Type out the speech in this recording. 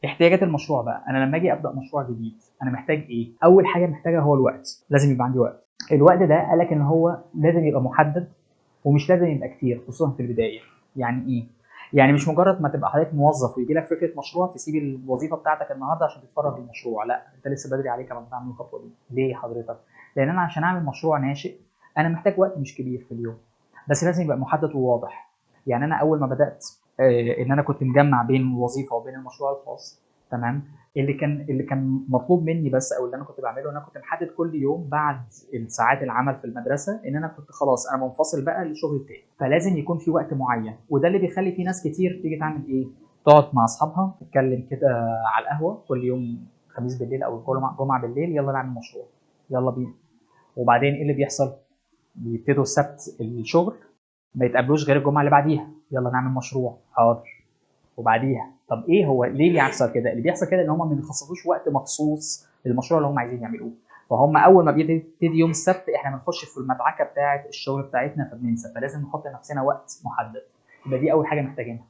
احتياجات المشروع بقى، انا لما اجي ابدا مشروع جديد انا محتاج ايه؟ اول حاجه محتاجها هو الوقت، لازم يبقى عندي وقت. الوقت ده قالك ان هو لازم يبقى محدد ومش لازم يبقى كتير خصوصا في البدايه. يعني ايه؟ يعني مش مجرد ما تبقى حضرتك موظف ويجي لك فكره مشروع تسيب الوظيفه بتاعتك النهارده عشان تتفرج المشروع، لا انت لسه بدري عليك لما تعمل الخطوه دي. ليه حضرتك؟ لان انا عشان اعمل مشروع ناشئ انا محتاج وقت مش كبير في اليوم، بس لازم يبقى محدد وواضح. يعني انا اول ما بدات ان انا كنت مجمع بين الوظيفه وبين المشروع الخاص، تمام. اللي كان مطلوب مني بس، او اللي انا كنت بعمله، ان انا كنت محدد كل يوم بعد الساعات العمل في المدرسه ان انا كنت خلاص انا منفصل بقى للشغل التاني، فلازم يكون في وقت معين. وده اللي بيخلي في ناس كتير تيجي تعمل ايه؟ تقعد مع اصحابها تتكلم كده على القهوه كل يوم خميس بالليل او كل جمعه بالليل، يلا نعمل مشروع، يلا بينا. وبعدين ايه اللي بيحصل؟ بيبتدوا السبت الشغل، ما يتقابلوش غير الجمعه اللي بعديها، يلا نعمل مشروع، حاضر. وبعديها طب ايه هو ليه بيحصل كده؟ اللي بيحصل كده ان هم ما بيخصصوش وقت مخصوص للمشروع اللي هم عايزين يعملوه. فهم اول ما بيبتدي يوم السبت احنا بنخش في المدعكه بتاعه الشغل بتاعتنا فبننسى، فلازم نحط لنفسنا وقت محدد. يبقى دي اول حاجه محتاجينها.